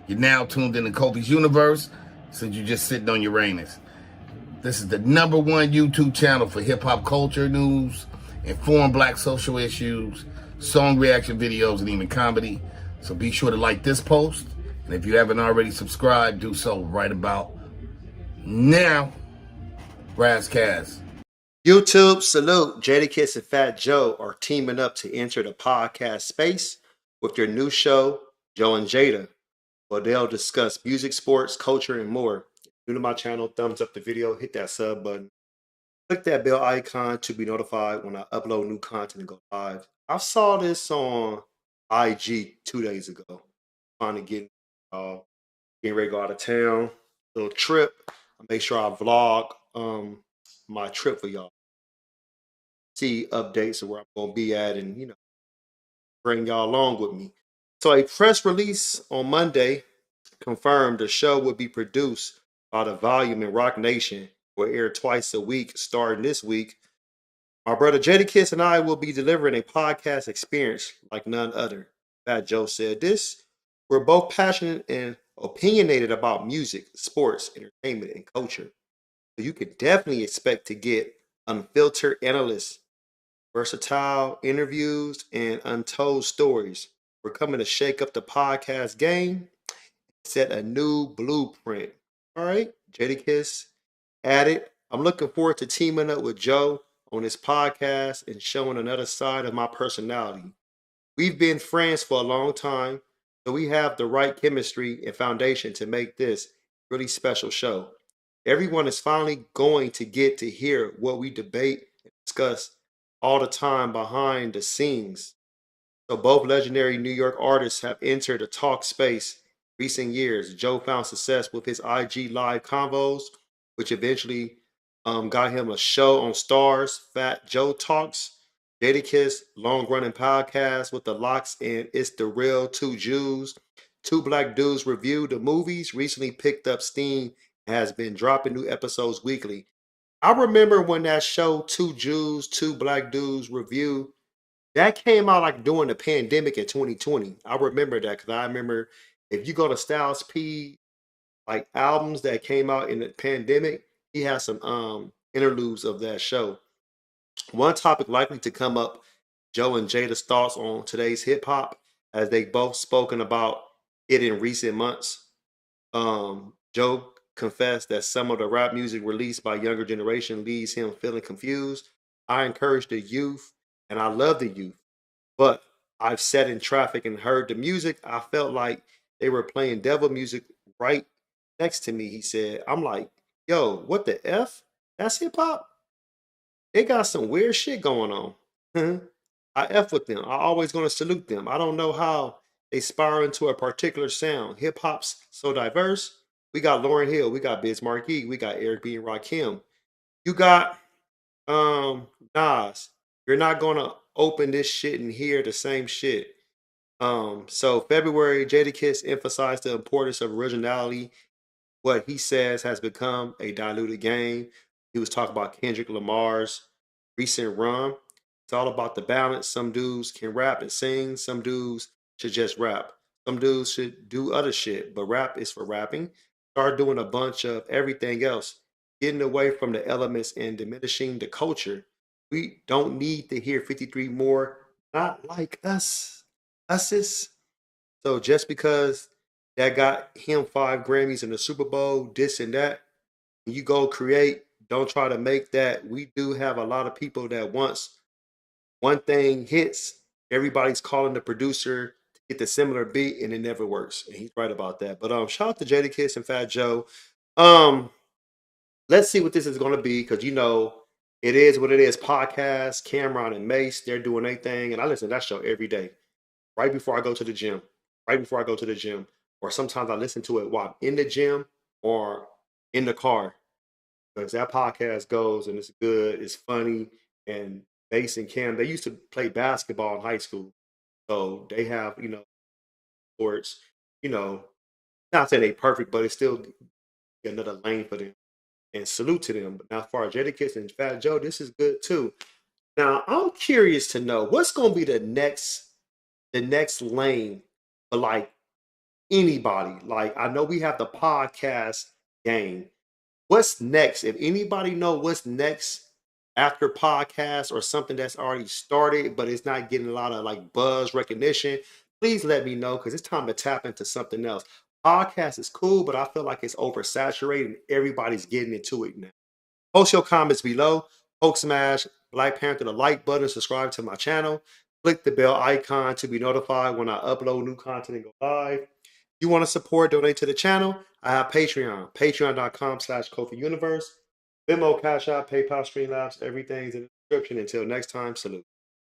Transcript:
You're now tuned into Kofi's universe, since you're just sitting on Uranus. This is the #1 YouTube channel for hip-hop culture news, informed black social issues, song reaction videos, and even comedy. So be sure to like this post, and if you haven't already subscribed, do so right about now. Razzcast. YouTube, salute. Jadakiss and Fat Joe are teaming up to enter the podcast space with their new show, Joe and Jada, where they'll discuss music, sports, culture, and more. If you're new to my channel, thumbs up the video, hit that sub button. Click that bell icon to be notified when I upload new content and go live. I saw this on IG 2 days ago. Trying to getting ready to go out of town, little trip. I make sure I vlog my trip for y'all. See updates of where I'm gonna be at, and bring y'all along with me. So a press release on Monday confirmed the show would be produced by the Volume and Rock Nation, will air twice a week starting this week. My brother Jadakiss and I will be delivering a podcast experience like none other. Fat Joe said this. We're both passionate and opinionated about music, sports, entertainment, and culture. So you could definitely expect to get unfiltered analysts, versatile interviews, and untold stories. We're coming to shake up the podcast game, set a new blueprint. All right, Jadakiss added, I'm looking forward to teaming up with Joe on this podcast and showing another side of my personality. We've been friends for a long time, so we have the right chemistry and foundation to make this a really special show. Everyone is finally going to get to hear what we debate and discuss all the time behind the scenes. So both legendary New York artists have entered the talk space in recent years. Joe found success with his IG live convos, which eventually got him a show on Stars, Fat Joe Talks. Jadakiss, long-running podcast with the Locks and It's the Real Two Jews. Two black dudes review the movies, recently picked up steam and has been dropping new episodes weekly. I remember when that show, Two Jews, Two Black Dudes Review, that came out like during the pandemic in 2020. I remember that because I remember if you go to Styles P like albums that came out in the pandemic, he has some interludes of that show. One topic likely to come up, Joe and Jada's thoughts on today's hip hop, as they both spoken about it in recent months. Joe confessed that some of the rap music released by younger generation leaves him feeling confused. I encourage the youth, and I love the youth, but I've sat in traffic and heard the music. I felt like they were playing devil music right next to me. He said, I'm like, yo, what the F? That's hip hop? They got some weird shit going on. I F with them. I always gonna salute them. I don't know how they spiral into a particular sound. Hip hop's so diverse. We got Lauryn Hill, we got Biz Markie, we got Eric B and Rakim. You got Nas. You're not gonna open this shit and hear the same shit. So February, Jadakiss emphasized the importance of originality. What he says has become a diluted game. He was talking about Kendrick Lamar's recent run. It's all about the balance. Some dudes can rap and sing. Some dudes should just rap. Some dudes should do other shit, but rap is for rapping. Start doing a bunch of everything else, getting away from the elements and diminishing the culture. We don't need to hear 53 more, not like us. Us. So just because that got him 5 Grammys in the Super Bowl, this and that, when you go create, don't try to make that. We do have a lot of people that once one thing hits, everybody's calling the producer to get the similar beat, and it never works. And he's right about that. But shout out to Jadakiss and Fat Joe. Um, let's see what this is gonna be, because it is what it is. Podcast, Cameron and Mace, they're doing their thing, and I listen to that show every day right before I go to the gym, right before I go to the gym. Or sometimes I listen to it while I'm in the gym or in the car. Because that podcast goes and it's good, it's funny. And Bass and Cam, they used to play basketball in high school. So they have, sports, you know, not saying they perfect, but it's still another lane for them. And salute to them. But now, as far as Jadakiss and Fat Joe, this is good too. Now, I'm curious to know what's going to be the next lane for like anybody. Like, I know we have the podcast game. What's next? If anybody know what's next after podcast or something that's already started, but it's not getting a lot of like buzz recognition, please let me know because it's time to tap into something else. Podcast is cool, but I feel like it's oversaturated and everybody's getting into it now. Post your comments below. Poke smash Black Panther the like button, subscribe to my channel. Click the bell icon to be notified when I upload new content and go live. If you want to support, donate to the channel, I have Patreon. Patreon.com/Kofi Universe. Venmo, Cash App, PayPal, Streamlabs, everything's in the description. Until next time, salute.